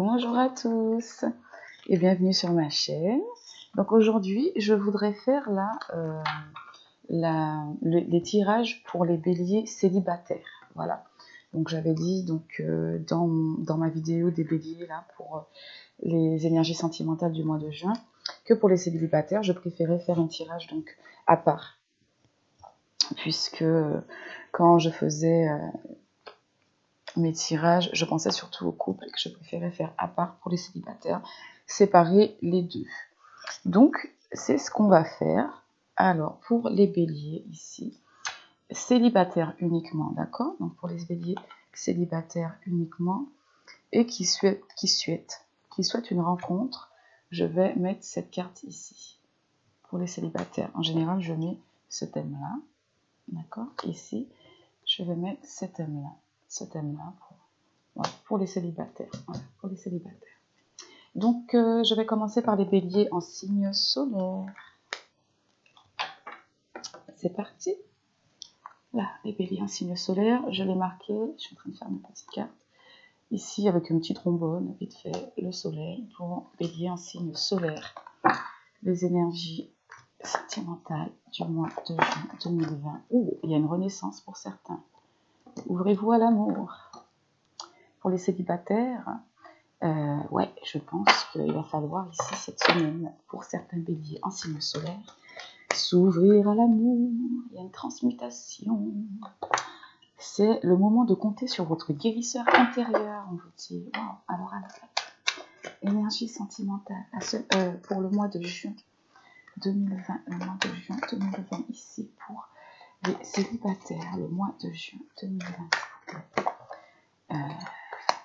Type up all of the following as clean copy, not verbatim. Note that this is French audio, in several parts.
Bonjour à tous et bienvenue sur ma chaîne. Donc aujourd'hui, je voudrais faire les tirages pour les béliers célibataires. Voilà. Donc j'avais dit dans ma vidéo des béliers là pour les énergies sentimentales du mois de juin que pour les célibataires, je préférais faire un tirage donc à part, puisque quand je faisais mes tirages, je pensais surtout aux couples et que je préférais faire à part pour les célibataires, séparer les deux. Donc, c'est ce qu'on va faire. Alors, pour les béliers ici, célibataires uniquement, d'accord? Donc, pour les béliers célibataires uniquement et qui souhaitent une rencontre, je vais mettre cette carte ici. Pour les célibataires, en général, je mets ce thème-là, d'accord? Ici, je vais mettre ce thème-là pour les célibataires. Voilà, pour les célibataires. Donc, je vais commencer par les béliers en signe solaire. C'est parti. Là, les béliers en signe solaire, je l'ai marqué. Je suis en train de faire mes petites cartes. Ici, avec une petite trombone, vite fait, le soleil pour bélier en signe solaire. Les énergies sentimentales du mois de juin 2020. Ouh, il y a une renaissance pour certains. Ouvrez-vous à l'amour. Pour les célibataires, ouais, je pense qu'il va falloir ici cette semaine, pour certains béliers en signe solaire, s'ouvrir à l'amour. Il y a une transmutation. C'est le moment de compter sur votre guérisseur intérieur, on vous dit. Wow. Alors, énergie sentimentale pour le mois de juin 2020, le mois de juin 2020 ici pour les célibataires, le mois de juin 2020.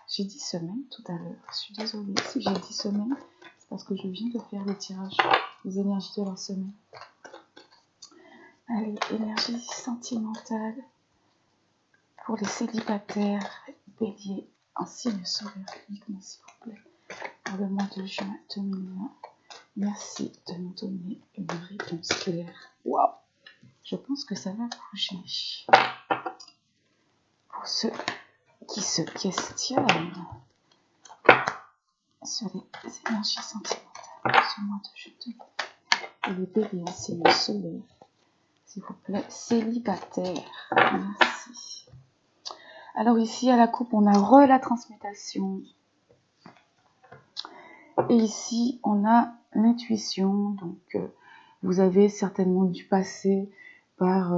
J'ai dit semaine tout à l'heure, je suis désolée. Si j'ai dit semaine, c'est parce que je viens de faire le tirage des énergies de la semaine. Allez, énergie sentimentale pour les célibataires, béliers en signe solaire uniquement, s'il vous plaît, pour le mois de juin 2020. Merci de nous donner une réponse claire. Waouh! Je pense que ça va bouger. Pour ceux qui se questionnent sur les énergies sentimentales ce mois de juin 2020. Et les béliers en signe solaire, s'il vous plaît, célibataire. Merci. Alors ici, à la coupe, on a la transmutation. Et ici, on a l'intuition. Donc, vous avez certainement dû passer par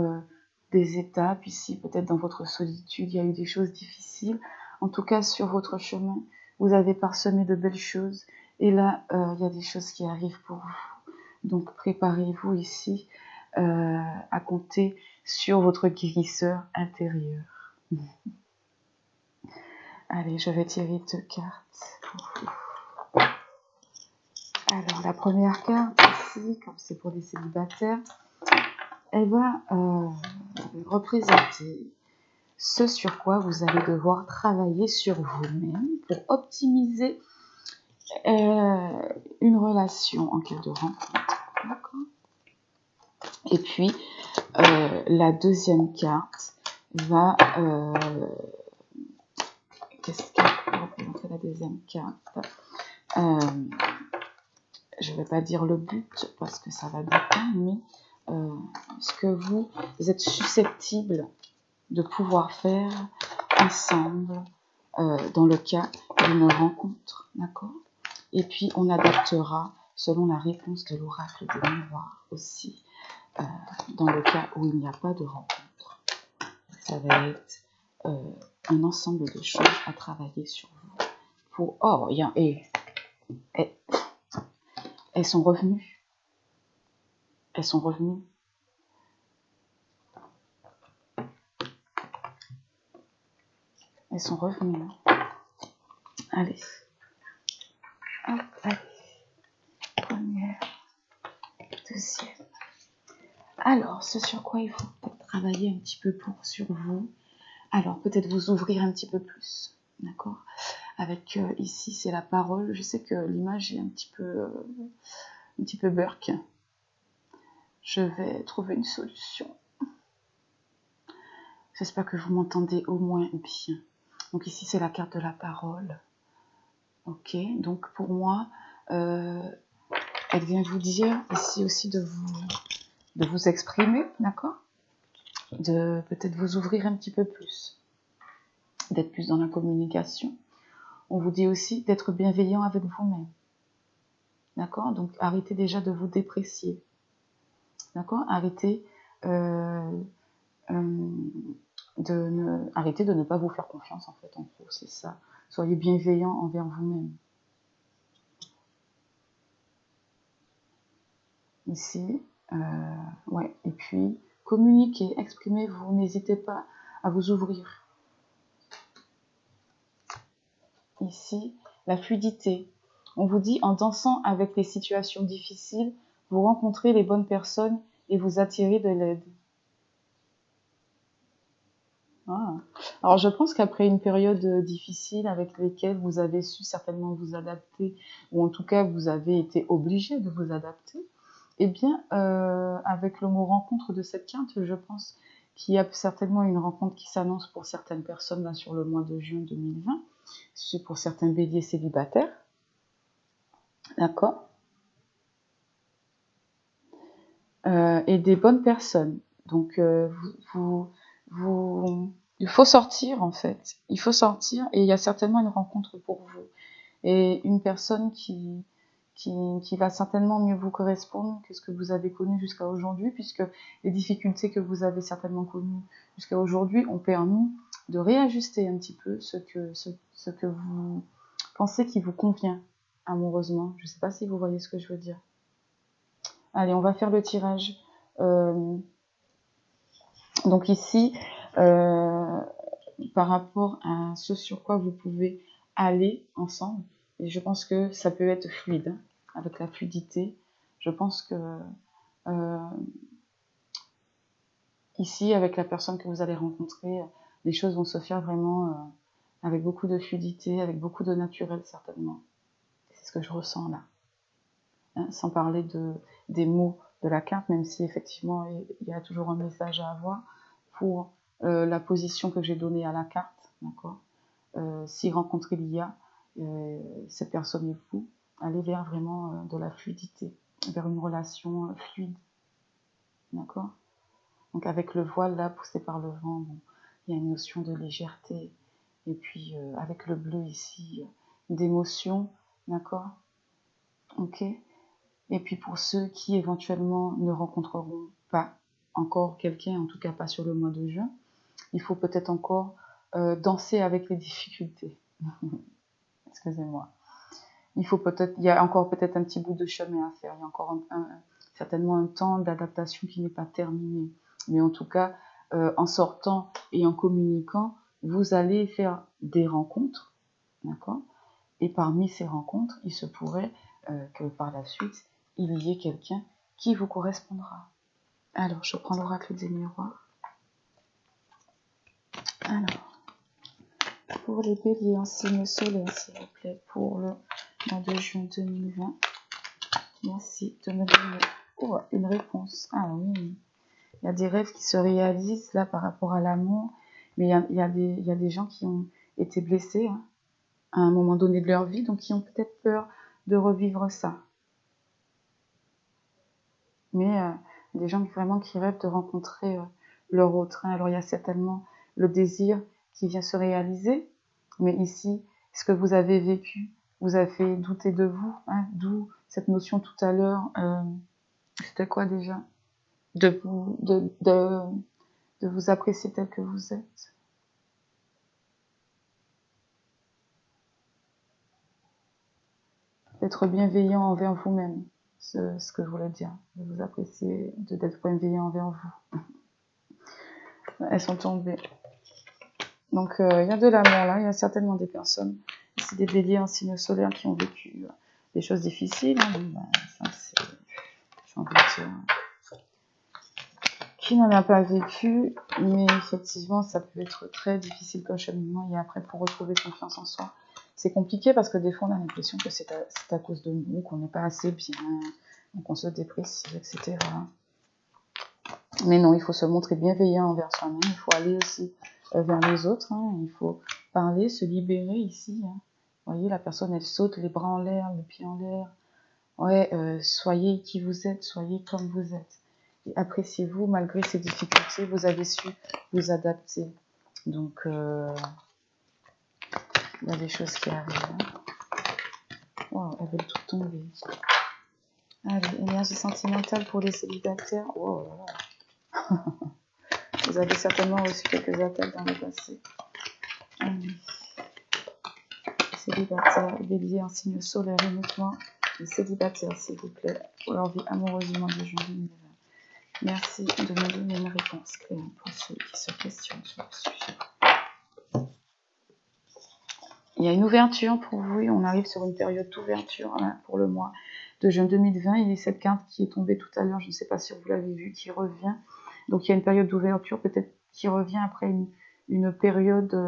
des étapes. Ici, peut-être dans votre solitude, il y a eu des choses difficiles. En tout cas, sur votre chemin, vous avez parsemé de belles choses. Et là, il y a des choses qui arrivent pour vous. Donc, préparez-vous ici à compter sur votre guérisseur intérieur. Allez, je vais tirer 2 cartes pour vous. Alors, la première carte ici, comme c'est pour les célibataires, elle va représenter ce sur quoi vous allez devoir travailler sur vous-même pour optimiser une relation en cas de rencontre. D'accord ? Et puis, la deuxième carte va... qu'est-ce qu'elle va représenter la deuxième carte ? Je ne vais pas dire le but parce que ça va dépendre, mais ce que vous êtes susceptible de pouvoir faire ensemble dans le cas d'une rencontre, d'accord ? Et puis on adaptera selon la réponse de l'oracle des miroirs aussi, dans le cas où il n'y a pas de rencontre. Ça va être un ensemble de choses à travailler sur vous. Oh, il y a... Elles sont revenues. Elles sont revenues. Elles sont revenues. Allez. Hop, allez. Première. Deuxième. Alors, ce sur quoi il faut peut-être travailler un petit peu sur vous. Alors, peut-être vous ouvrir un petit peu plus. D'accord ? Avec ici, c'est la parole. Je sais que l'image est un petit peu burk. Je vais trouver une solution. J'espère que vous m'entendez au moins bien. Donc ici, c'est la carte de la parole. Ok, donc pour moi, elle vient vous dire ici aussi de vous exprimer, d'accord? De peut-être vous ouvrir un petit peu plus, d'être plus dans la communication. On vous dit aussi d'être bienveillant avec vous-même, d'accord? Donc arrêtez déjà de vous déprécier, d'accord? Arrêtez arrêtez de ne pas vous faire confiance, en fait, en gros, c'est ça. Soyez bienveillant envers vous-même. Ici, ouais, et puis communiquez, exprimez-vous, n'hésitez pas à vous ouvrir. Ici, la fluidité. On vous dit, en dansant avec les situations difficiles, vous rencontrez les bonnes personnes et vous attirez de l'aide. Ah. Alors je pense qu'après une période difficile avec laquelle vous avez su certainement vous adapter, ou en tout cas vous avez été obligé de vous adapter, eh bien avec le mot rencontre de cette carte, je pense qu'il y a certainement une rencontre qui s'annonce pour certaines personnes là sur le mois de juin 2020, c'est pour certains béliers célibataires, d'accord, et des bonnes personnes. Donc il faut sortir en fait. Il faut sortir et il y a certainement une rencontre pour vous. Et une personne qui va certainement mieux vous correspondre que ce que vous avez connu jusqu'à aujourd'hui, puisque les difficultés que vous avez certainement connues jusqu'à aujourd'hui ont permis de réajuster un petit peu ce que vous pensez qui vous convient amoureusement. Je ne sais pas si vous voyez ce que je veux dire. Allez, on va faire le tirage. Donc ici, par rapport à ce sur quoi vous pouvez aller ensemble, et je pense que ça peut être fluide, hein, avec la fluidité. Je pense que ici, avec la personne que vous allez rencontrer, les choses vont se faire vraiment avec beaucoup de fluidité, avec beaucoup de naturel certainement. C'est ce que je ressens là. Hein, sans parler des mots de la carte, même si effectivement il y a toujours un message à avoir pour la position que j'ai donnée à la carte, d'accord. Si rencontre il y a, cette personne est vous, allez vers vraiment de la fluidité, vers une relation fluide, d'accord. Donc avec le voile là poussé par le vent, bon, il y a une notion de légèreté, et puis avec le bleu ici, d'émotion, d'accord, ok. Et puis pour ceux qui éventuellement ne rencontreront pas encore quelqu'un, en tout cas pas sur le mois de juin, il faut peut-être encore danser avec les difficultés. Excusez-moi. Il y a encore peut-être un petit bout de chemin à faire. Il y a encore certainement un temps d'adaptation qui n'est pas terminé. Mais en tout cas, en sortant et en communiquant, vous allez faire des rencontres, d'accord. Et parmi ces rencontres, il se pourrait que par la suite, il y ait quelqu'un qui vous correspondra. Alors, je prends l'oracle des miroirs. Alors, pour les béliers en signe solaire, s'il vous plaît, pour le mois de juin 2020. Merci de me donner une réponse. Ah oui, il y a des rêves qui se réalisent là par rapport à l'amour, mais il y a des gens qui ont été blessés, hein, à un moment donné de leur vie, donc qui ont peut-être peur de revivre ça. Mais des gens vraiment qui rêvent de rencontrer leur autre. Hein. Alors il y a certainement le désir qui vient se réaliser, mais ici, ce que vous avez vécu, vous avez fait douter de vous, hein, d'où cette notion tout à l'heure, c'était quoi déjà, de vous apprécier tel que vous êtes. D'être bienveillant envers vous-même, ce que je voulais dire, de vous apprécier, d'être bienveillant envers vous. Elles sont tombées. Donc il y a de l'amour là, il y a certainement des personnes, ici des béliers en signe solaire qui ont vécu des choses difficiles, hein, ça c'est, j'ai envie de dire, qui n'en a pas vécu, mais effectivement ça peut être très difficile comme cheminement, et après pour retrouver confiance en soi, c'est compliqué parce que des fois on a l'impression que c'est à cause de nous, qu'on n'est pas assez bien, donc on se déprécie, etc. Mais non, il faut se montrer bienveillant envers soi-même, il faut aller aussi vers les autres, hein, il faut parler, se libérer ici, hein, voyez, la personne, elle saute, les bras en l'air, les pieds en l'air. Ouais, soyez qui vous êtes, soyez comme vous êtes. Et appréciez-vous, malgré ces difficultés, vous avez su vous adapter. Donc, il y a des choses qui arrivent. Hein. Wow, elles veulent tout tomber. Allez, énergie sentimentale pour les célibataires. Wow, voilà. Vous avez certainement reçu quelques appels dans le passé. Allez. Célibataires, bélier en signe solaire uniquement. Les célibataires, s'il vous plaît, pour leur vie amoureuse du mois de juin 2020. Merci de me donner une réponse claire pour ceux qui se questionnent sur le sujet. Il y a une ouverture pour vous, on arrive sur une période d'ouverture hein, pour le mois de juin 2020. Il y a cette carte qui est tombée tout à l'heure, je ne sais pas si vous l'avez vue, qui revient. Donc il y a une période d'ouverture, peut-être qui revient après une période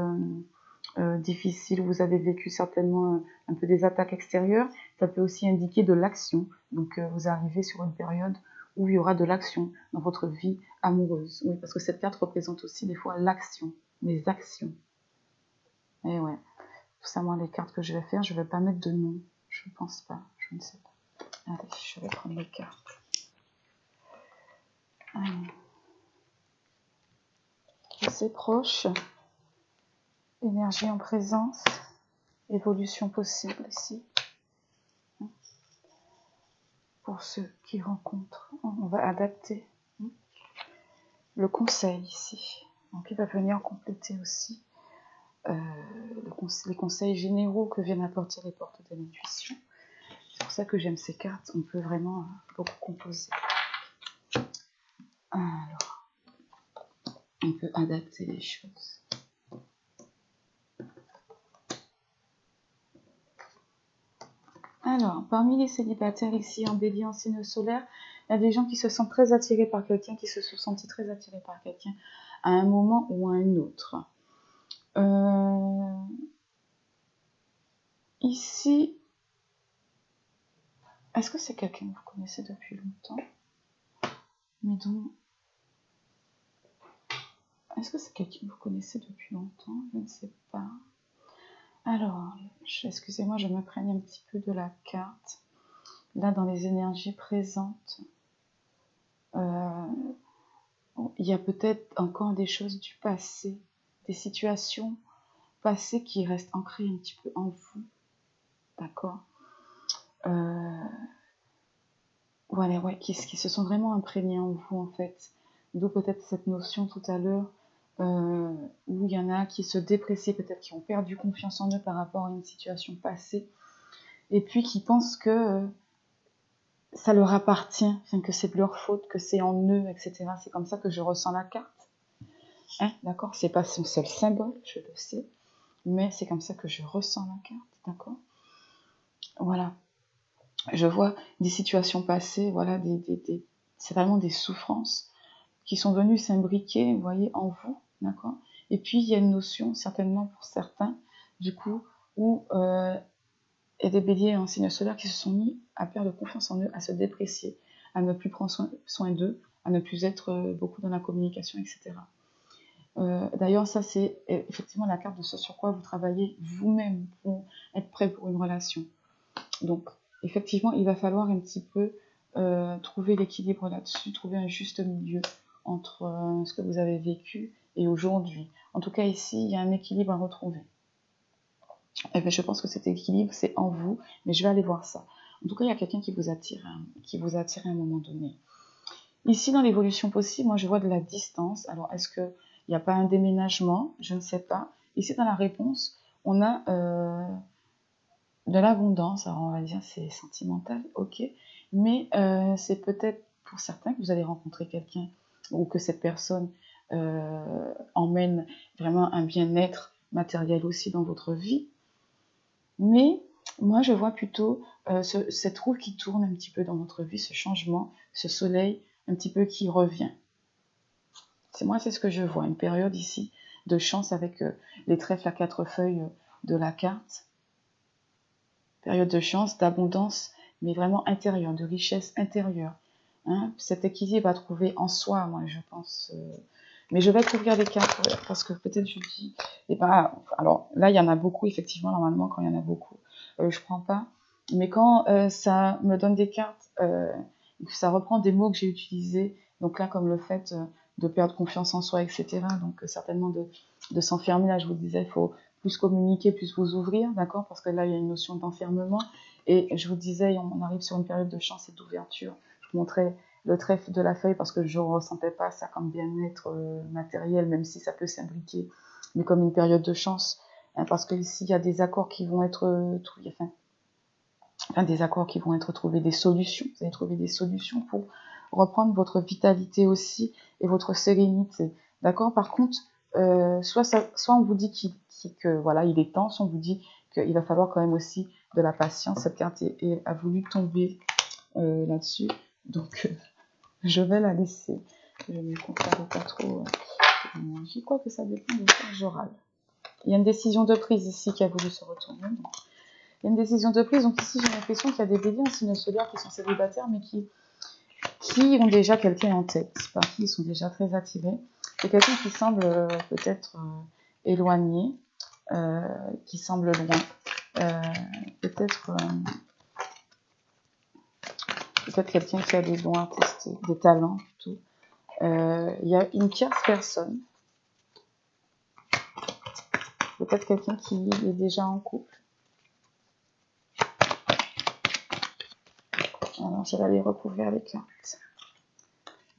difficile. Vous avez vécu certainement un peu des attaques extérieures. Ça peut aussi indiquer de l'action. Donc vous arrivez sur une période où il y aura de l'action dans votre vie amoureuse. Oui, parce que cette carte représente aussi des fois l'action, les actions. Et ouais. Tout ça, moi, les cartes que je vais faire, je ne vais pas mettre de nom. Je ne pense pas. Je ne sais pas. Allez, je vais prendre les cartes. Allez. C'est proche. Énergie en présence. Évolution possible ici. Pour ceux qui rencontrent, on va adapter. Le conseil ici. Donc, il va venir compléter aussi les conseils généraux que viennent apporter les portes de l'intuition. C'est pour ça que j'aime ces cartes. On peut vraiment beaucoup composer. Alors, on peut adapter les choses. Alors, parmi les célibataires ici en bélier en signe solaire, il y a des gens qui se sentent très attirés par quelqu'un, qui se sont sentis très attirés par quelqu'un à un moment ou à un autre. Ici, est-ce que c'est quelqu'un que vous connaissez depuis longtemps? Mais donc, est-ce que c'est quelqu'un que vous connaissez depuis longtemps? Je ne sais pas. Alors, excusez-moi, je me prenne un petit peu de la carte. Là, dans les énergies présentes, il y a peut-être encore des choses du passé, des situations passées qui restent ancrées un petit peu en vous. D'accord? Voilà, ouais, qui se sont vraiment imprégnés en vous, en fait. D'où peut-être cette notion tout à l'heure, où il y en a qui se déprécient, peut-être qui ont perdu confiance en eux par rapport à une situation passée, et puis qui pensent que ça leur appartient, enfin, que c'est de leur faute, que c'est en eux, etc. C'est comme ça que je ressens la carte. Hein, d'accord? C'est pas son seul symbole, je le sais, mais c'est comme ça que je ressens la carte, d'accord? Voilà. Je vois des situations passées, voilà, c'est vraiment des souffrances qui sont venues s'imbriquer, vous voyez, en vous, d'accord? Et puis, il y a une notion, certainement pour certains, du coup, où il y a des béliers en signe solaire qui se sont mis à perdre confiance en eux, à se déprécier, à ne plus prendre soin d'eux, à ne plus être beaucoup dans la communication, etc. D'ailleurs, ça, c'est effectivement la carte de ce sur quoi vous travaillez vous-même pour être prêt pour une relation. Donc, effectivement, il va falloir un petit peu trouver l'équilibre là-dessus, trouver un juste milieu entre ce que vous avez vécu et aujourd'hui. En tout cas, ici, il y a un équilibre à retrouver. Et bien, je pense que cet équilibre, c'est en vous, mais je vais aller voir ça. En tout cas, il y a quelqu'un qui vous attire à un moment donné. Ici, dans l'évolution possible, moi, je vois de la distance. Alors, est-ce qu'il n'y a pas un déménagement? Je ne sais pas. Ici, dans la réponse, on a de l'abondance. Alors, on va dire c'est sentimental, ok. Mais c'est peut-être pour certains que vous allez rencontrer quelqu'un ou que cette personne emmène vraiment un bien-être matériel aussi dans votre vie. Mais moi, je vois plutôt cette roue qui tourne un petit peu dans votre vie, ce changement, ce soleil un petit peu qui revient. C'est ce que je vois, une période ici de chance avec les trèfles à 4 feuilles de la carte. Période de chance, d'abondance, mais vraiment intérieure, de richesse intérieure. Hein, cet équilibre à trouver en soi, moi je pense, Mais je vais couvrir les cartes parce que peut-être je dis, et ben, alors là il y en a beaucoup effectivement normalement quand il y en a beaucoup, je prends pas. Mais quand ça me donne des cartes, ça reprend des mots que j'ai utilisés, donc là comme le fait de perdre confiance en soi, etc. Donc certainement de s'enfermer. Là je vous disais, il faut plus communiquer, plus vous ouvrir, d'accord? Parce que là il y a une notion d'enfermement. Et je vous disais, on arrive sur une période de chance et d'ouverture. Je vous montrais le trèfle de la feuille parce que je ne ressentais pas ça comme bien-être matériel, même si ça peut s'imbriquer, mais comme une période de chance. Hein, parce que ici, il y a des accords qui vont être trouvés, des accords qui vont être trouvés, des solutions. Vous allez trouver des solutions pour reprendre votre vitalité aussi et votre sérénité. D'accord? Par contre, soit on vous dit que voilà, il est temps, soit on vous dit qu'il va falloir quand même aussi de la patience. Cette carte a voulu tomber là-dessus. Donc, je vais la laisser. Je ne me compare pas trop. Je crois que ça dépend de charge orale. Il y a une décision de prise ici qui a voulu se retourner. Donc, il y a une décision de prise. Donc ici, j'ai l'impression qu'il y a des béliers en signe solaire qui sont célibataires, mais qui ont déjà quelqu'un en tête, par qui ils sont déjà très attirés. C'est quelqu'un qui semble peut-être éloigné, qui semble loin. Peut-être quelqu'un qui a des dons artistiques, des talents, tout. Il y a une tierce personne, peut-être quelqu'un qui est déjà en couple. Alors, je vais aller recouvrir les cartes.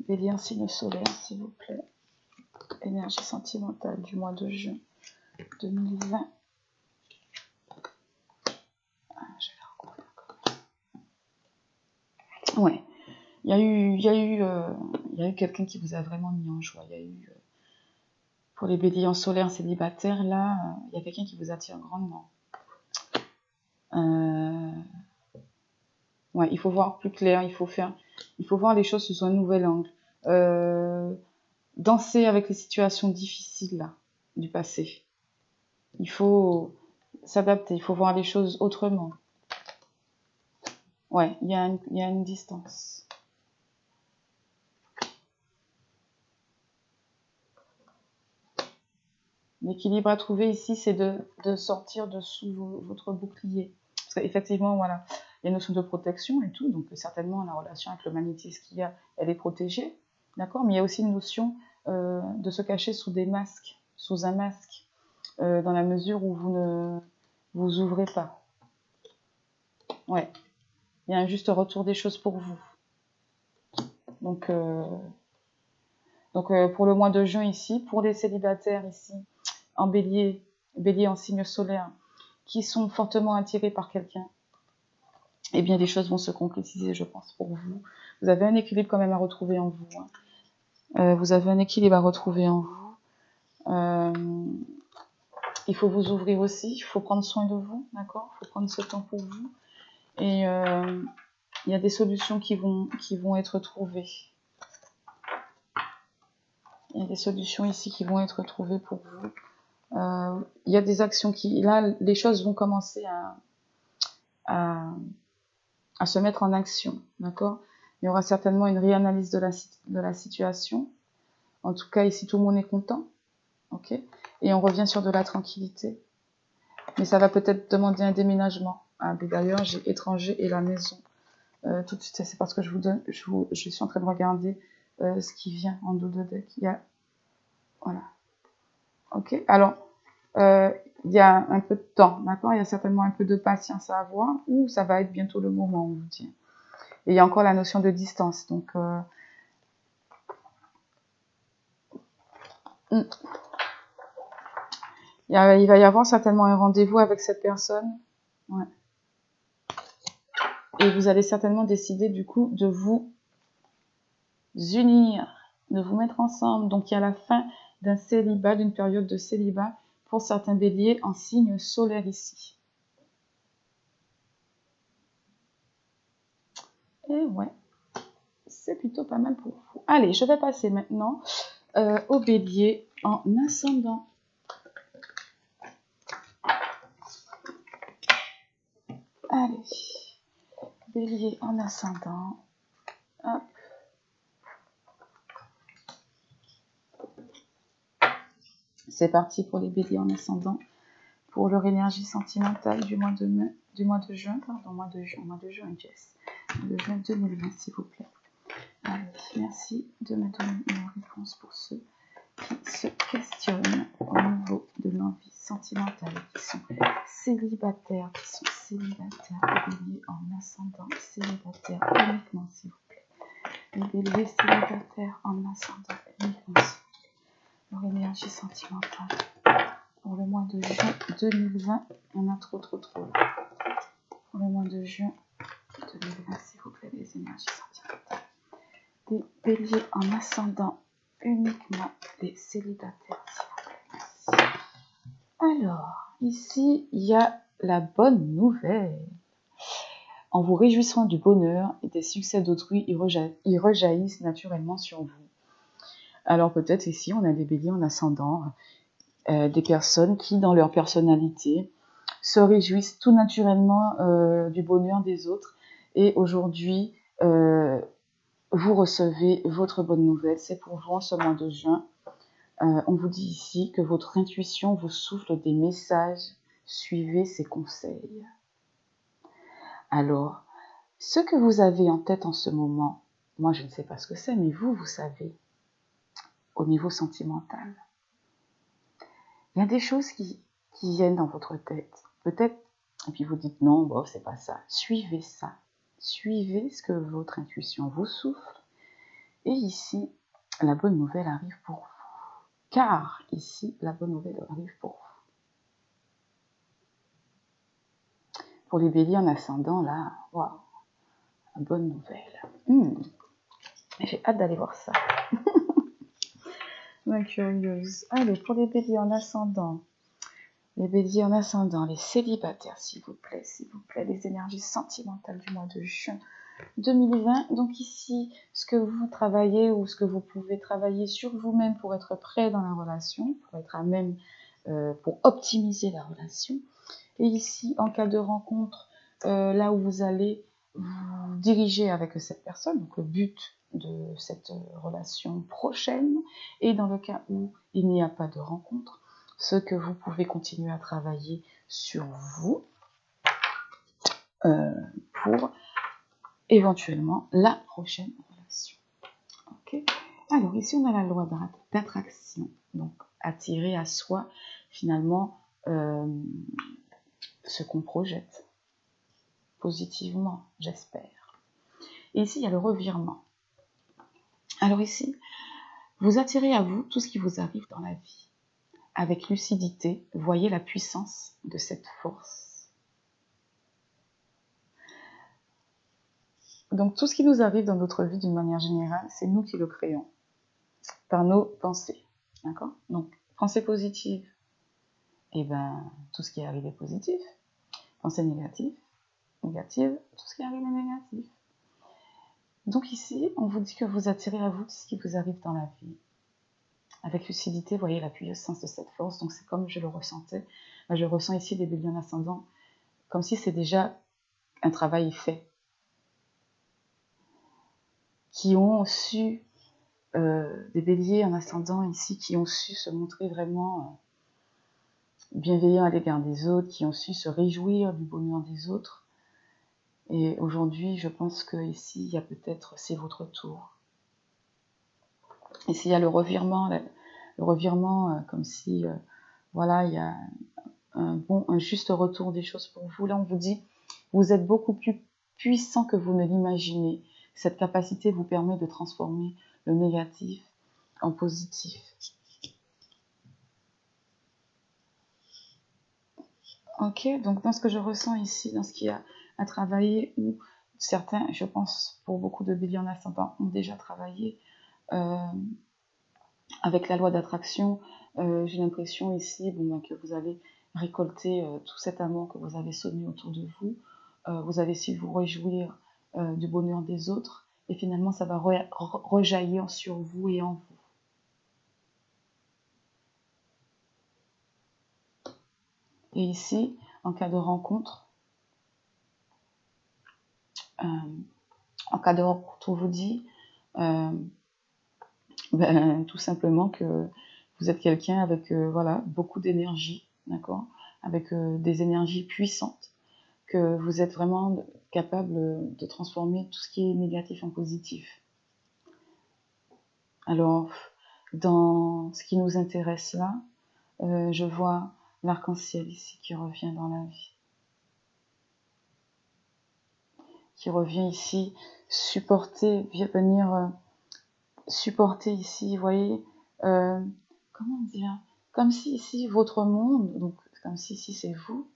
Bélier en signe solaire, s'il vous plaît. Énergie sentimentale du mois de juin 2020. Je vais la recouvrir quand même. Ouais. Il y a eu quelqu'un qui vous a vraiment mis en joie. Il y a eu, pour les béliers en solaire célibataires, là, il y a quelqu'un qui vous attire grandement. Ouais, il faut voir plus clair, il faut voir les choses sous un nouvel angle. Danser avec les situations difficiles là, du passé. Il faut s'adapter, il faut voir les choses autrement. Ouais, il y a une distance. L'équilibre à trouver ici, c'est de sortir de sous votre bouclier. Parce qu'effectivement, voilà, il y a une notion de protection et tout, donc certainement la relation avec le magnétisme qu'il y a, elle est protégée, d'accord? Mais il y a aussi une notion de se cacher sous des masques, sous un masque, dans la mesure où vous ne vous ouvrez pas. Ouais, il y a un juste retour des choses pour vous. Donc pour le mois de juin ici, pour les célibataires ici, en bélier en signe solaire, qui sont fortement attirés par quelqu'un, eh bien les choses vont se concrétiser, je pense, pour vous. Vous avez un équilibre quand même à retrouver en vous. Hein. Vous avez un équilibre à retrouver en vous. Il faut vous ouvrir aussi, il faut prendre soin de vous, d'accord? Il faut prendre ce temps pour vous. Et il y a des solutions qui vont être trouvées. Il y a des solutions ici qui vont être trouvées pour vous. Il y a des actions là, les choses vont commencer à se mettre en action, d'accord? Il y aura certainement une réanalyse de la situation. En tout cas, ici, tout le monde est content, ok? Et on revient sur de la tranquillité. Mais ça va peut-être demander un déménagement. Ah, mais d'ailleurs, j'ai étranger et la maison. Tout de suite, c'est parce que je suis en train de regarder ce qui vient en dos de deck. Il y a, voilà. Ok, alors, il y a un peu de temps, d'accord? Il y a certainement un peu de patience à avoir, ou ça va être bientôt le moment, on vous dit. Et il y a encore la notion de distance, donc il va y avoir certainement un rendez-vous avec cette personne, ouais. Et vous allez certainement décider du coup de vous unir, de vous mettre ensemble. Donc il y a la fin d'un célibat, d'une période de célibat pour certains béliers en signe solaire ici. Et ouais, c'est plutôt pas mal pour vous. Allez, je vais passer maintenant au bélier en ascendant. Allez, bélier en ascendant. Hop. C'est parti pour les béliers en ascendant. Pour leur énergie sentimentale du mois de juin, Jess. De juin 2020, s'il vous plaît. Allez, merci de me donner une réponse pour ceux qui se questionnent au niveau de l'envie sentimentale, qui sont célibataires, les béliers en ascendant, célibataires uniquement, s'il vous plaît. Les béliers célibataires en ascendant uniquement, s'il vous plaît. Leur énergie sentimentale. Pour le mois de juin 2020, il y en a trop. Pour le mois de juin 2020, s'il vous plaît, les énergies sentimentales. Des béliers en ascendant, uniquement des célibataires, s'il vous plaît. Merci. Alors, ici, il y a la bonne nouvelle. En vous réjouissant du bonheur et des succès d'autrui, ils rejaillissent naturellement sur vous. Alors peut-être ici, on a des béliers en ascendant, des personnes qui, dans leur personnalité, se réjouissent tout naturellement du bonheur des autres. Et aujourd'hui, vous recevez votre bonne nouvelle. C'est pour vous en ce mois de juin. On vous dit ici que votre intuition vous souffle des messages. Suivez ses conseils. Alors, ce que vous avez en tête en ce moment, moi je ne sais pas ce que c'est, mais vous savez, au niveau sentimental. Il y a des choses qui viennent dans votre tête. Peut-être, et puis vous dites non, bon, c'est pas ça. Suivez ça. Suivez ce que votre intuition vous souffle. Et ici, la bonne nouvelle arrive pour vous. Car ici, la bonne nouvelle arrive pour vous. Pour les béliers en ascendant, là, waouh, la bonne nouvelle. J'ai hâte d'aller voir ça. Ma curieuse. Allez, pour les béliers en ascendant. Les béliers en ascendant, les célibataires, s'il vous plaît, les énergies sentimentales du mois de juin 2020. Donc ici, ce que vous travaillez ou ce que vous pouvez travailler sur vous-même pour être prêt dans la relation, pour être à même, pour optimiser la relation. Et ici, en cas de rencontre, là où vous allez vous diriger avec cette personne, donc le but de cette relation prochaine, et dans le cas où il n'y a pas de rencontre, ce que vous pouvez continuer à travailler sur vous pour éventuellement la prochaine relation. Okay. Alors ici on a la loi d'attraction, donc attirer à soi finalement ce qu'on projette positivement, j'espère. Et ici il y a le revirement. Alors ici, vous attirez à vous tout ce qui vous arrive dans la vie. Avec lucidité, voyez la puissance de cette force. Donc tout ce qui nous arrive dans notre vie d'une manière générale, c'est nous qui le créons, par nos pensées. D'accord ? Donc, pensée positive, et ben tout ce qui arrive est positif. Pensée négative, tout ce qui arrive est négatif. Donc ici, on vous dit que vous attirez à vous tout ce qui vous arrive dans la vie. Avec lucidité, voyez la puissance de cette force. Donc c'est comme je le ressentais. Je ressens ici des béliers en ascendant, comme si c'est déjà un travail fait. Qui ont su, des béliers en ascendant ici, qui ont su se montrer vraiment bienveillants à l'égard des autres, qui ont su se réjouir du bonheur des autres. Et aujourd'hui, je pense que ici, il y a peut-être, c'est votre tour. Ici, il y a le revirement comme si, voilà, il y a un juste retour des choses pour vous. Là, on vous dit, vous êtes beaucoup plus puissant que vous ne l'imaginez. Cette capacité vous permet de transformer le négatif en positif. Ok, donc dans ce que je ressens ici, dans ce qu'il y a à travailler, où certains, je pense, pour beaucoup de béliers en ascendant, ont déjà travaillé avec la loi d'attraction. J'ai l'impression ici que vous allez récolter tout cet amour que vous avez semé autour de vous. Vous avez su vous réjouir du bonheur des autres, et finalement ça va rejaillir sur vous et en vous. Et ici, en cas de rencontre, on vous dit tout simplement que Vous êtes quelqu'un avec voilà, beaucoup d'énergie, d'accord, avec des énergies puissantes, que vous êtes vraiment capable de transformer tout ce qui est négatif en positif. Alors, dans ce qui nous intéresse là, je vois l'arc-en-ciel ici qui revient dans la vie. Qui revient ici supporter, venir supporter ici, vous voyez, comment dire, comme si ici votre monde, donc comme si ici c'est vous,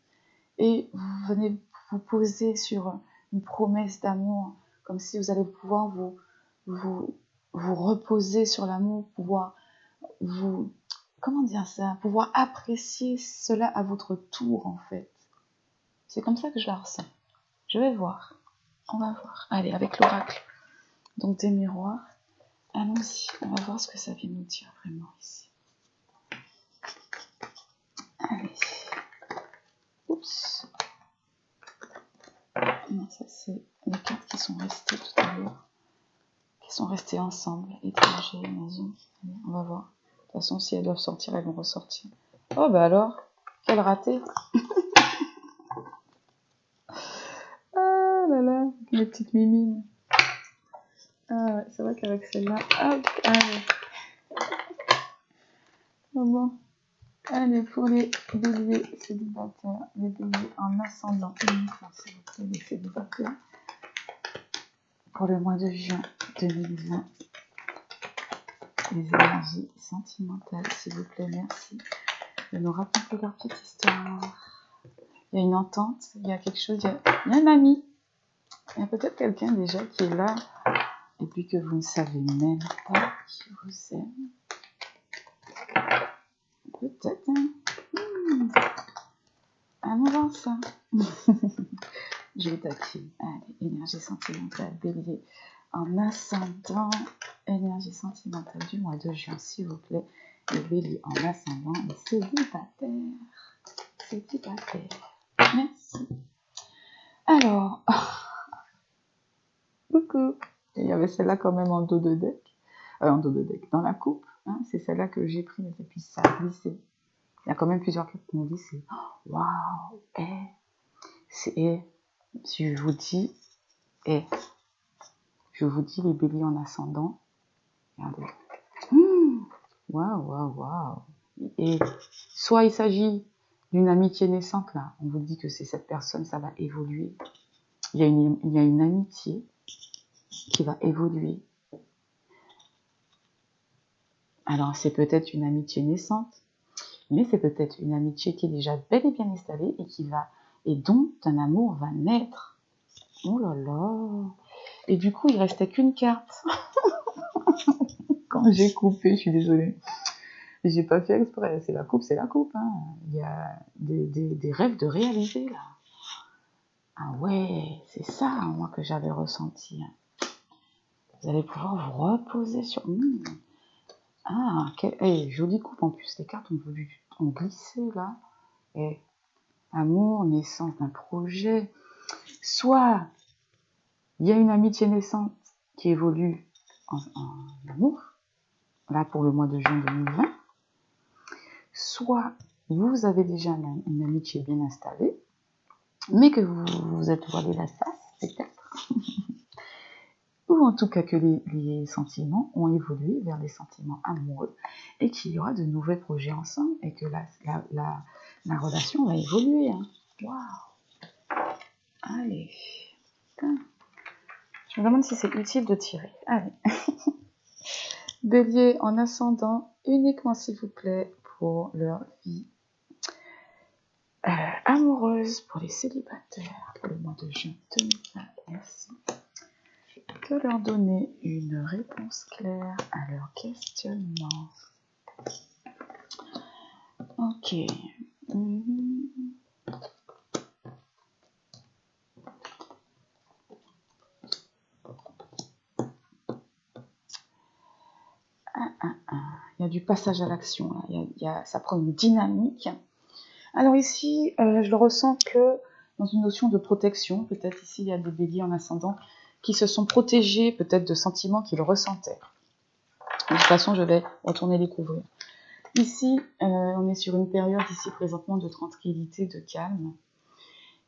et vous venez vous poser sur une promesse d'amour, comme si vous allez pouvoir vous reposer sur l'amour, pouvoir vous, comment dire ça, pouvoir apprécier cela à votre tour en fait. C'est comme ça que je la ressens. Je vais voir. On va voir. Allez, avec l'oracle. Donc des miroirs. Allons-y. On va voir ce que ça vient nous dire vraiment ici. Allez. Oups. Non, ça c'est les cartes qui sont restées tout à l'heure. Qui sont restées ensemble. Étranger, maison. Allez, on va voir. De toute façon, si elles doivent sortir, elles vont ressortir. Oh bah alors, quel raté. Ah là là, les petites mimines. Ah ouais, c'est vrai qu'avec celle-là, hop, allez. Oh bon. Allez, pour les béliers célibataires, les béliers en ascendant uniquement, s'il vous plaît, les célibataires, pour le mois de juin 2020, les énergies sentimentales, s'il vous plaît, merci de nous raconter leur petite histoire. Il y a une entente, il y a quelque chose, il y a un ami, il y a peut-être quelqu'un déjà qui est là, et puis que vous ne savez même pas qui vous aime. Peut-être, hein. Allons voir ça. Je vais taquiner. Allez, énergie sentimentale, bélier en ascendant, énergie sentimentale du mois de juin, s'il vous plaît. Les béliers en ascendant, les célibataires. Célibataires. Merci. Alors, coucou. Il y avait celle-là quand même en dos de deck. Dans la coupe. Hein, c'est celle-là que j'ai prise et puis ça a glissé. Il y a quand même plusieurs cartes qui m'ont glissé. Waouh, si je vous dis, je vous dis les béliers en ascendant. Regardez. Waouh. Et soit il s'agit d'une amitié naissante, là. On vous dit que c'est cette personne, ça va évoluer. Il y a une amitié qui va évoluer. Alors, c'est peut-être une amitié naissante, mais c'est peut-être une amitié qui est déjà bel et bien installée et dont un amour va naître. Oh là là. Et du coup, il restait qu'une carte. Quand j'ai coupé, je suis désolée. J'ai pas fait exprès. C'est la coupe. Hein. Il y a des rêves de réaliser, là. Ah ouais, c'est ça, moi, que j'avais ressenti. Vous allez pouvoir vous reposer sur... Ah, jolie coupe en plus. Les cartes ont glissé, là. Et amour, naissance d'un projet. Soit il y a une amitié naissante qui évolue en amour, là pour le mois de juin 2020. Soit vous avez déjà une amitié bien installée, mais que vous êtes voilé la face, peut-être. Ou en tout cas que les sentiments ont évolué vers des sentiments amoureux et qu'il y aura de nouveaux projets ensemble et que la relation va évoluer. Hein. Waouh. Allez. Je me demande si c'est utile de tirer. Allez. Bélier en ascendant, uniquement s'il vous plaît, pour leur vie amoureuse, pour les célibataires, pour le mois de juin 2020. Merci. De leur donner une réponse claire à leur questionnement. Ok. Il y a du passage à l'action, là. Ça prend une dynamique. Alors ici, je le ressens que dans une notion de protection. Peut-être ici, il y a des béliers en ascendant qui se sont protégés peut-être de sentiments qu'ils ressentaient. De toute façon, je vais retourner les couvrir. Ici, on est sur une période ici présentement de tranquillité, de calme.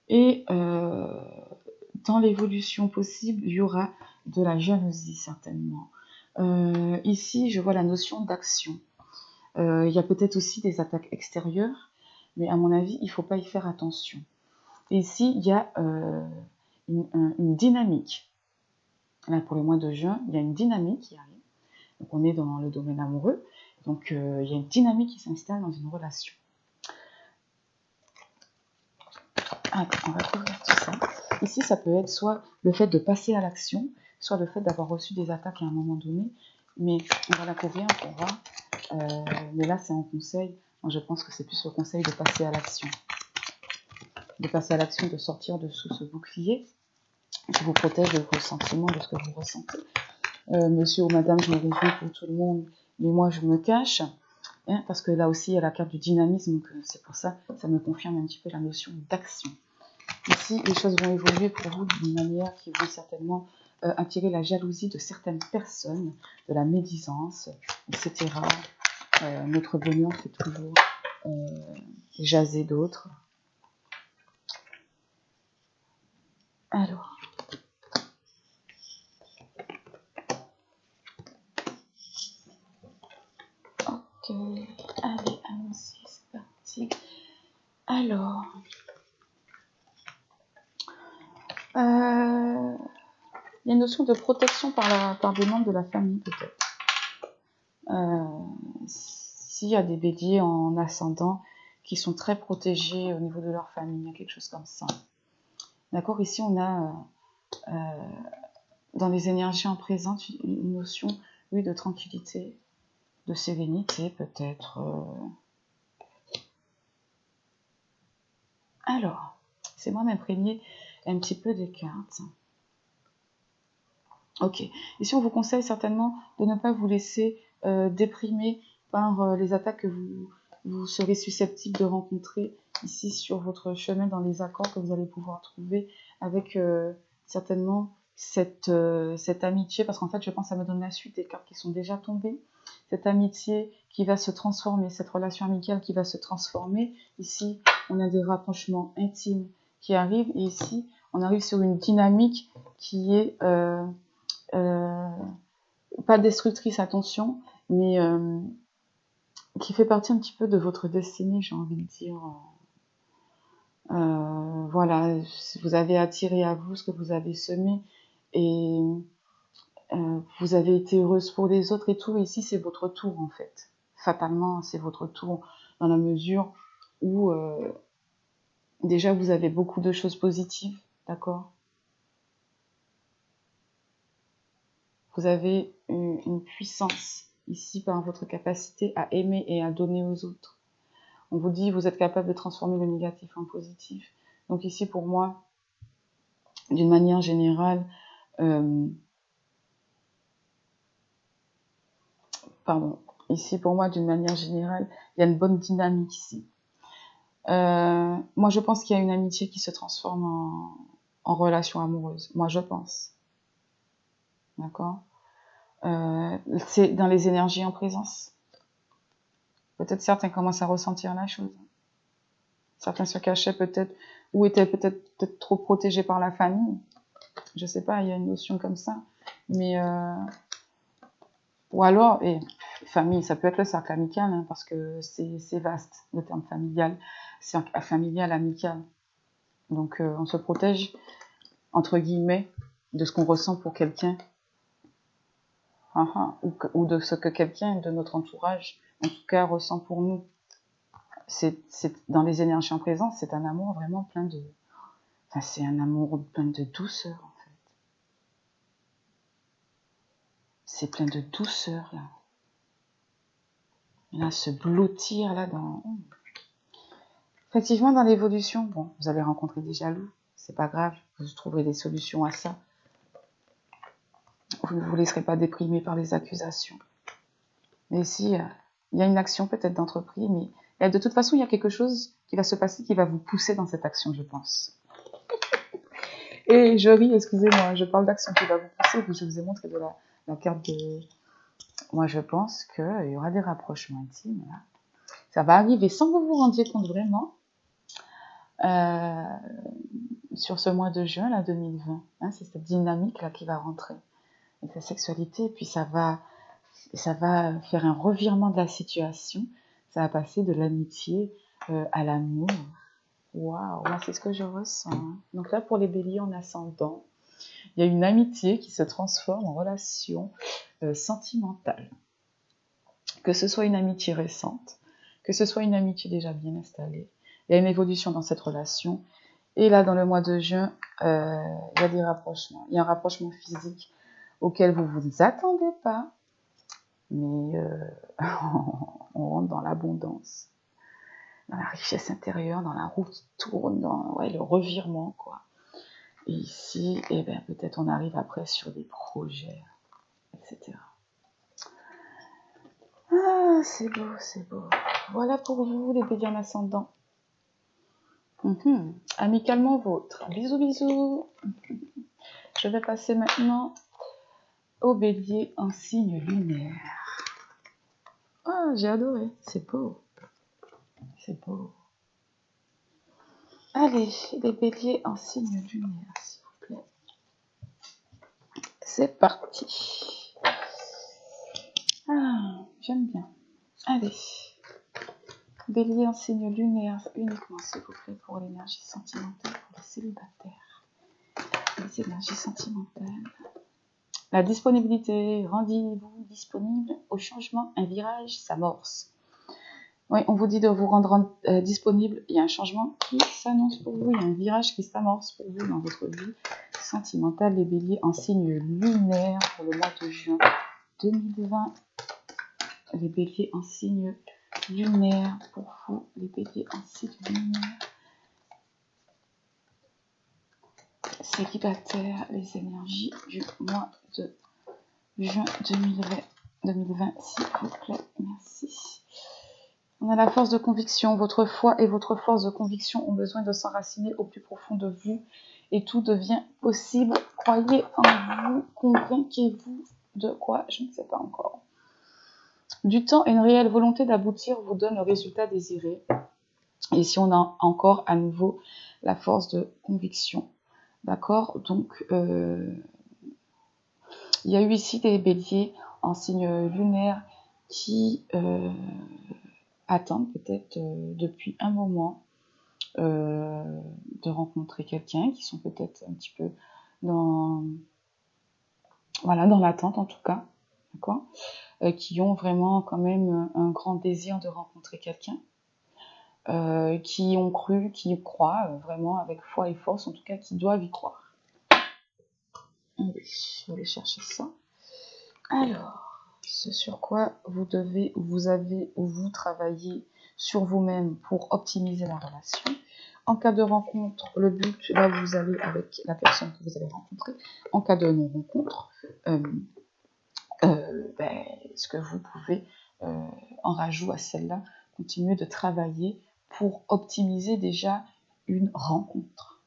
Et dans l'évolution possible, il y aura de la jalousie certainement. Ici, je vois la notion d'action. Il y a peut-être aussi des attaques extérieures, mais à mon avis, il ne faut pas y faire attention. Et ici, il y a une dynamique. Là, pour le mois de juin, il y a une dynamique qui arrive. Donc, on est dans le domaine amoureux. Donc, il y a une dynamique qui s'installe dans une relation. Alors, on va couvrir tout ça. Ici, ça peut être soit le fait de passer à l'action, soit le fait d'avoir reçu des attaques à un moment donné. Mais on va la couvrir pour voir. Mais là, c'est un conseil. Moi, je pense que c'est plus le conseil de passer à l'action. De passer à l'action, de sortir de sous ce bouclier qui vous protège de vos sentiments, de ce que vous ressentez. Monsieur ou madame, je me réjouis pour tout le monde, mais moi, je me cache. Hein, parce que là aussi, il y a la carte du dynamisme. Donc, c'est pour ça, ça me confirme un petit peu la notion d'action. Ici, les choses vont évoluer pour vous d'une manière qui vont certainement attirer la jalousie de certaines personnes, de la médisance, etc. Notre bonheur fait toujours jaser d'autres. Alors. Ok. Allez, allons-y, c'est parti. Alors. Il y a une notion de protection par des membres de la famille, peut-être. S'il y a des béliers en ascendant qui sont très protégés au niveau de leur famille, il y a quelque chose comme ça. D'accord, ici on a dans les énergies en présence une notion, oui, de tranquillité, de sérénité peut-être. Alors, c'est moi m'imprégner un petit peu des cartes. Ok, ici on vous conseille certainement de ne pas vous laisser déprimer par les attaques que vous serez susceptible de rencontrer ici sur votre chemin dans les accords que vous allez pouvoir trouver avec certainement cette amitié, parce qu'en fait je pense que ça me donne la suite des cartes qui sont déjà tombées, cette amitié qui va se transformer, cette relation amicale qui va se transformer. Ici on a des rapprochements intimes qui arrivent, et ici on arrive sur une dynamique qui est pas destructrice, attention, mais qui fait partie un petit peu de votre destinée, j'ai envie de dire. Voilà, vous avez attiré à vous ce que vous avez semé, et vous avez été heureuse pour les autres et tout. Et ici, c'est votre tour, en fait. Fatalement, c'est votre tour, dans la mesure où déjà vous avez beaucoup de choses positives, d'accord ? Vous avez une puissance ici par votre capacité à aimer et à donner aux autres. On vous dit, vous êtes capable de transformer le négatif en positif. Donc ici, pour moi, d'une manière générale, ici, pour moi, d'une manière générale, il y a une bonne dynamique ici. Moi, je pense qu'il y a une amitié qui se transforme en relation amoureuse. Moi, je pense. D'accord ? C'est dans les énergies en présence. Peut-être certains commencent à ressentir la chose. Certains se cachaient peut-être, ou étaient peut-être trop protégés par la famille. Je sais pas, il y a une notion comme ça. Mais ou alors, et famille, ça peut être le cercle amical, hein, parce que c'est vaste, le terme familial. Cercle familial, amical. Donc on se protège, entre guillemets, de ce qu'on ressent pour quelqu'un. Ou de ce que quelqu'un de notre entourage, en tout cas, ressent pour nous. C'est dans les énergies en présence, c'est un amour vraiment plein de... Enfin, c'est un amour plein de douceur, en fait. C'est plein de douceur, là. Là, se blottir, là, dans... Effectivement, dans l'évolution, bon, vous allez rencontrer des jaloux, c'est pas grave, vous trouverez des solutions à ça. Vous ne vous laisserez pas déprimer par les accusations. Mais si, il y a une action peut-être d'entreprise, mais de toute façon, il y a quelque chose qui va se passer qui va vous pousser dans cette action, je pense. Et je ris, excusez-moi, je parle d'action qui va vous pousser, puis je vous ai montré de la carte de... Moi, je pense qu'il y aura des rapprochements intimes, là. Ça va arriver sans que vous vous rendiez compte vraiment sur ce mois de juin, là, 2020. Hein, c'est cette dynamique-là qui va rentrer avec la sexualité. Et puis ça va faire un revirement de la situation. Ça va passer de l'amitié à l'amour. Waouh, moi c'est ce que je ressens. Hein. Donc là, pour les béliers en ascendant, il y a une amitié qui se transforme en relation sentimentale. Que ce soit une amitié récente, que ce soit une amitié déjà bien installée, il y a une évolution dans cette relation. Et là, dans le mois de juin, il y a des rapprochements. Il y a un rapprochement physique auquel vous ne vous attendez pas, mais on rentre dans l'abondance, dans la richesse intérieure, dans la roue qui tourne, dans le revirement, quoi. Et ici, eh ben, peut-être on arrive après sur des projets, etc. Ah, c'est beau, c'est beau. Voilà pour vous, les béliers en ascendant. Amicalement vôtre. Bisous, bisous. Je vais passer maintenant au bélier en signe lunaire. Ah, j'ai adoré. C'est beau. C'est beau. Allez, les béliers en signe lunaire, s'il vous plaît. C'est parti. Ah, j'aime bien. Allez. Bélier en signe lunaire uniquement, s'il vous plaît, pour l'énergie sentimentale, pour les célibataires. Les énergies sentimentales. La disponibilité, rendez-vous disponible au changement, un virage s'amorce. Oui, on vous dit de vous rendre disponible, il y a un changement qui s'annonce pour vous, il y a un virage qui s'amorce pour vous dans votre vie sentimentale. Les béliers en signe lunaire pour le mois de juin 2020. Les béliers en signe lunaire pour vous, les béliers en signe lunaire. Célibataire, les énergies du mois de juin 2020, s'il vous plaît, merci. On a la force de conviction, votre foi et votre force de conviction ont besoin de s'enraciner au plus profond de vous et tout devient possible. Croyez en vous, convainquez-vous de quoi, je ne sais pas encore. Du temps et une réelle volonté d'aboutir vous donne le résultat désiré. Et si on a encore à nouveau la force de conviction, d'accord? Donc, il y a eu ici des béliers en signe lunaire qui attendent peut-être depuis un moment de rencontrer quelqu'un, qui sont peut-être un petit peu dans l'attente en tout cas, d'accord, qui ont vraiment quand même un grand désir de rencontrer quelqu'un, qui ont cru, qui y croient vraiment avec foi et force, en tout cas qui doivent y croire. Allez, je vais aller chercher ça. Alors, ce sur quoi vous travaillez sur vous-même pour optimiser la relation. En cas de rencontre, le but, là vous allez avec la personne que vous allez rencontrer. En cas de non-rencontre, ce que vous pouvez, en rajout à celle-là, continuer de travailler pour optimiser déjà une rencontre.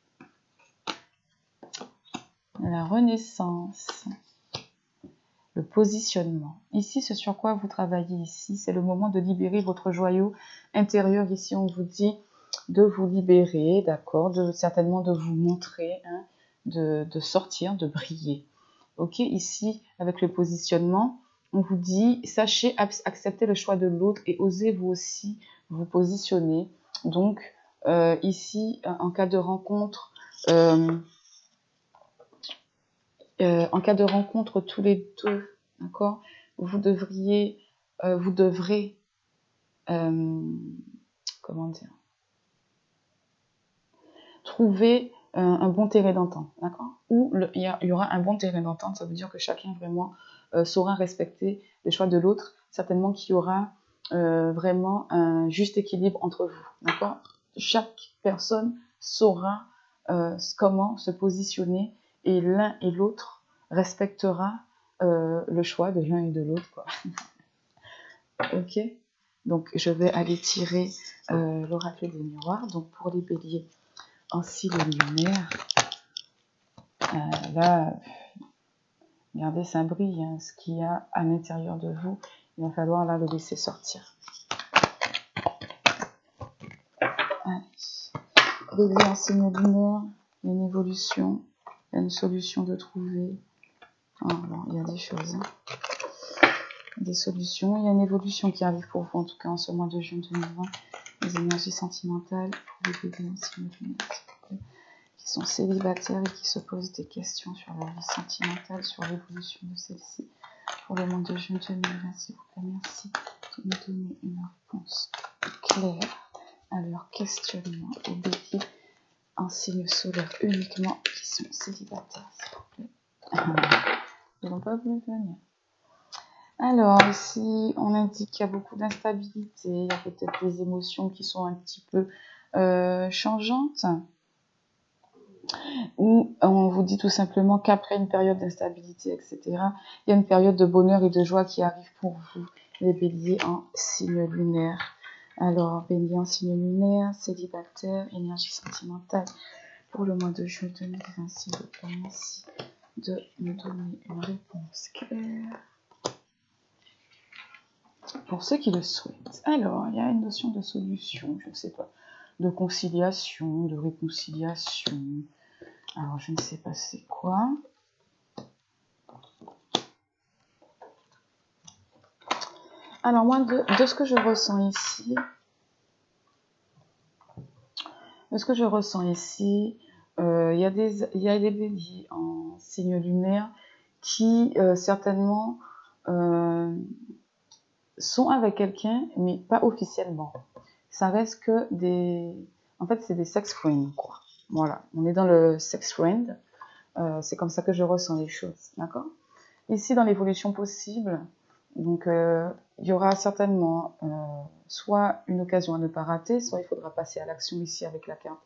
La renaissance. Le positionnement. Ici, ce sur quoi vous travaillez ici, c'est le moment de libérer votre joyau intérieur. Ici, on vous dit de vous libérer, d'accord, certainement de vous montrer, hein, de sortir, de briller. Ok, ici, avec le positionnement, on vous dit, sachez accepter le choix de l'autre et osez vous aussi vous positionner. Donc, ici, en cas de rencontre, tous les deux, d'accord, vous devrez, comment dire, trouver un bon terrain d'entente, d'accord, où il y aura un bon terrain d'entente. Ça veut dire que chacun vraiment saura respecter les choix de l'autre, certainement qu'il y aura vraiment un juste équilibre entre vous, d'accord. Chaque personne saura comment se positionner et l'un et l'autre respectera le choix de l'un et de l'autre, quoi. Ok, donc je vais aller tirer l'oracle des miroirs. Donc pour les béliers en signe lunaire, là, regardez, ça brille, hein, ce qu'il y a à l'intérieur de vous, il va falloir là le laisser sortir. Bélier en signe lunaire, il y a une évolution, il y a une solution de trouver. Ah, bon, il y a des choses, des solutions. Il y a une évolution qui arrive pour vous, en tout cas en ce mois de juin 2020. Les énergies sentimentales pour les béliers en signe lunaire, qui sont célibataires et qui se posent des questions sur leur vie sentimentale, sur l'évolution de celle-ci. Pour le mois de juin 2020, s'il vous plaît, merci de me donner une réponse claire à leurs questionnements aux béliers en signe solaire uniquement qui sont célibataires, s'il vous plaît. Ils n'ont pas voulu venir. Alors, ici, on indique qu'il y a beaucoup d'instabilité, il y a peut-être des émotions qui sont un petit peu changeantes. Ou on vous dit tout simplement qu'après une période d'instabilité, etc., il y a une période de bonheur et de joie qui arrive pour vous, les béliers en signe lunaire. Alors, bélier en signe lunaire, célibataire, énergie sentimentale pour le mois de juin 2020, s'il vous plaît, merci de me donner une réponse claire. Pour ceux qui le souhaitent. Alors, il y a une notion de solution, je ne sais pas, de conciliation, de réconciliation. Alors, je ne sais pas c'est quoi. Alors, moi, de ce que je ressens ici, il y a des béliers en signe lunaire qui, certainement, sont avec quelqu'un, mais pas officiellement. Ça reste que des... En fait, c'est des sex friends, quoi. Voilà, on est dans le sex friend. C'est comme ça que je ressens les choses, d'accord? Ici, dans l'évolution possible, donc il y aura certainement soit une occasion à ne pas rater, soit il faudra passer à l'action ici avec la carte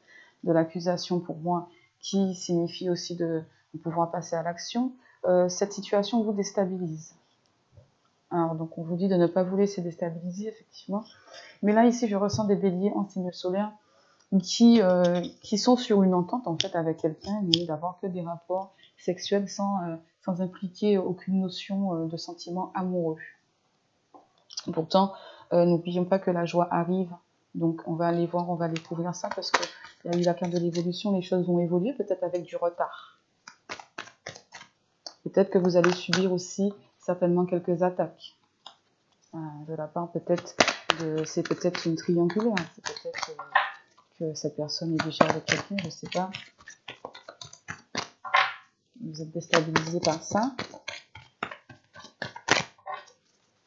de l'accusation pour moi, qui signifie aussi de pouvoir passer à l'action. Cette situation vous déstabilise. Alors, donc on vous dit de ne pas vous laisser déstabiliser, effectivement. Mais là, ici, je ressens des béliers en signe solaire qui sont sur une entente en fait avec quelqu'un, mais d'avoir que des rapports sexuels sans impliquer aucune notion de sentiment amoureux. Pourtant, n'oublions pas que la joie arrive, donc on va aller voir, on va découvrir ça parce qu'il y a eu la carte de l'évolution, les choses vont évoluer, peut-être avec du retard. Peut-être que vous allez subir aussi certainement quelques attaques de la part peut-être c'est peut-être une triangulaire, c'est peut-être que cette personne est déjà avec quelqu'un, je ne sais pas. Vous êtes déstabilisé par ça.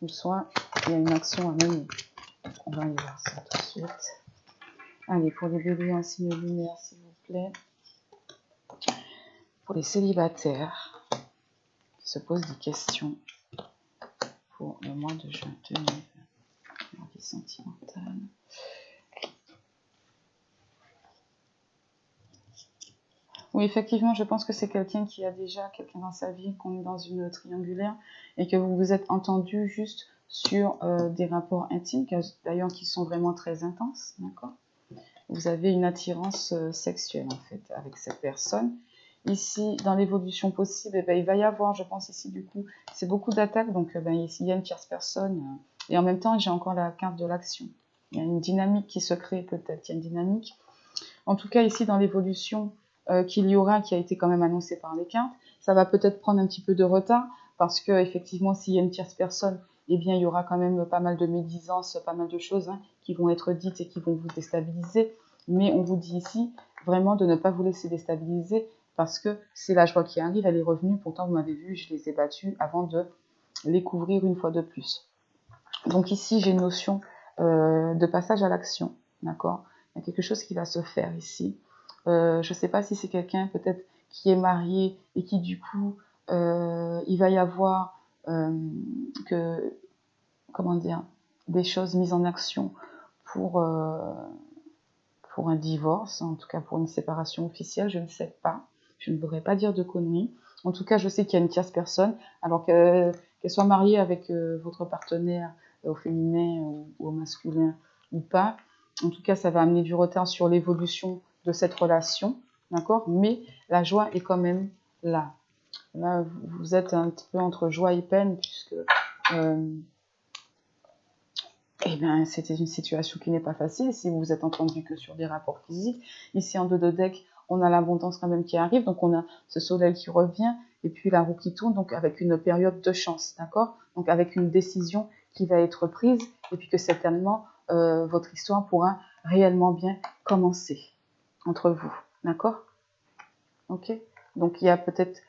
Ou soit il y a une action à mener. On va aller voir ça tout de suite. Allez, pour les béliers en signe lunaire, s'il vous plaît. Pour les célibataires qui se posent des questions pour le mois de juin 2020. La vie sentimentale. Oui, effectivement, je pense que c'est quelqu'un qui a déjà quelqu'un dans sa vie, qu'on est dans une triangulaire, et que vous vous êtes entendu juste sur des rapports intimes, d'ailleurs qui sont vraiment très intenses, d'accord? Vous avez une attirance sexuelle, en fait, avec cette personne. Ici, dans l'évolution possible, il va y avoir, je pense ici, du coup, c'est beaucoup d'attaques, donc ici, il y a une tierce personne, et en même temps, j'ai encore la carte de l'action. Il y a une dynamique qui se crée, peut-être, il y a une dynamique. En tout cas, ici, dans l'évolution qu'il y aura, qui a été quand même annoncée par les cartes, ça va peut-être prendre un petit peu de retard, parce que effectivement, s'il y a une tierce personne, eh bien, il y aura quand même pas mal de médisances, pas mal de choses qui vont être dites et qui vont vous déstabiliser. Mais on vous dit ici, vraiment, de ne pas vous laisser déstabiliser, parce que c'est la joie qui arrive, elle est revenue. Pourtant, vous m'avez vu, je les ai battus avant de les couvrir une fois de plus. Donc ici, j'ai une notion de passage à l'action, d'accord? Il y a quelque chose qui va se faire ici. Je ne sais pas si c'est quelqu'un peut-être qui est marié et qui du coup, il va y avoir des choses mises en action pour un divorce, en tout cas pour une séparation officielle, je ne sais pas. Je ne voudrais pas dire de conneries. En tout cas, je sais qu'il y a une tierce personne, alors qu'elle soit mariée avec votre partenaire au féminin ou au masculin ou pas. En tout cas, ça va amener du retard sur l'évolution de cette relation, d'accord? Mais la joie est quand même là. Là, vous êtes un petit peu entre joie et peine, puisque eh bien, c'était une situation qui n'est pas facile si vous vous êtes entendu que sur des rapports physiques. Ici, en dos de deck, on a l'abondance quand même qui arrive, donc on a ce soleil qui revient, et puis la roue qui tourne, donc avec une période de chance, d'accord? Donc avec une décision qui va être prise, et puis que certainement, votre histoire pourra réellement bien commencer entre vous, d'accord? Ok? Donc il y a peut-être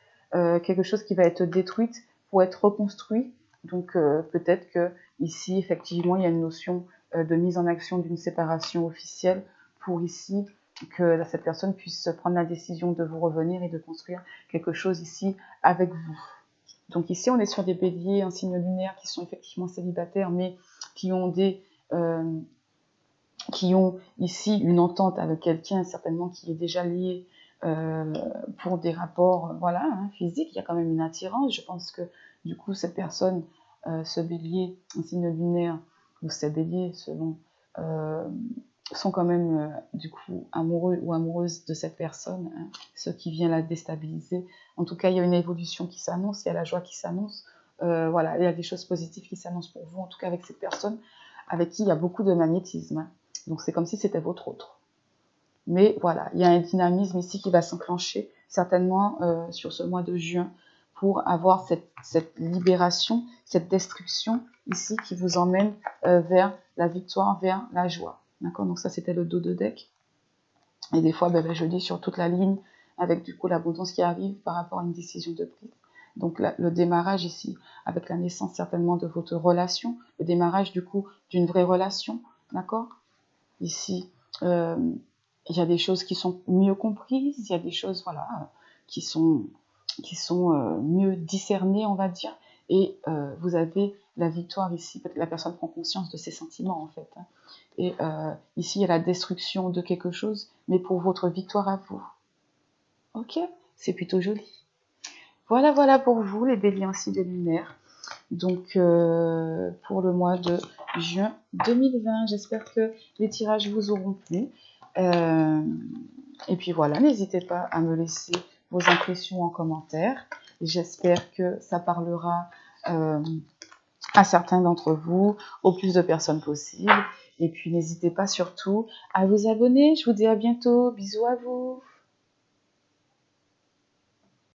quelque chose qui va être détruite pour être reconstruit. Donc peut-être que ici, effectivement, il y a une notion de mise en action d'une séparation officielle pour ici que cette personne puisse prendre la décision de vous revenir et de construire quelque chose ici avec vous. Donc ici, on est sur des béliers en signe lunaire qui sont effectivement célibataires, mais qui ont qui ont ici une entente avec quelqu'un, certainement qui est déjà lié pour des rapports voilà, hein, physiques. Il y a quand même une attirance. Je pense que du coup, cette personne, ce bélier en signe lunaire, ou ces béliers selon, sont quand même du coup amoureux ou amoureuses de cette personne, hein, ce qui vient la déstabiliser. En tout cas, il y a une évolution qui s'annonce, il y a la joie qui s'annonce. Voilà, il y a des choses positives qui s'annoncent pour vous, en tout cas avec cette personne avec qui il y a beaucoup de magnétisme. Hein. Donc c'est comme si c'était votre autre. Mais voilà, il y a un dynamisme ici qui va s'enclencher, certainement sur ce mois de juin, pour avoir cette libération, cette destruction ici qui vous emmène vers la victoire, vers la joie. D'accord? Donc ça, c'était le dos de deck. Et des fois, je dis sur toute la ligne, avec du coup l'abondance qui arrive par rapport à une décision de prise. Donc le démarrage ici, avec la naissance certainement de votre relation, le démarrage du coup d'une vraie relation, d'accord? Ici, il y a des choses qui sont mieux comprises, il y a des choses voilà, qui sont mieux discernées, on va dire, et vous avez la victoire ici, peut-être la personne prend conscience de ses sentiments en fait. Hein. Et ici, il y a la destruction de quelque chose, mais pour votre victoire à vous. Ok, c'est plutôt joli. Voilà, voilà pour vous, les béliers en signe lunaire. Donc, pour le mois de juin 2020, j'espère que les tirages vous auront plu. Et puis voilà, n'hésitez pas à me laisser vos impressions en commentaire. J'espère que ça parlera à certains d'entre vous, au plus de personnes possible. Et puis n'hésitez pas surtout à vous abonner. Je vous dis à bientôt. Bisous à vous.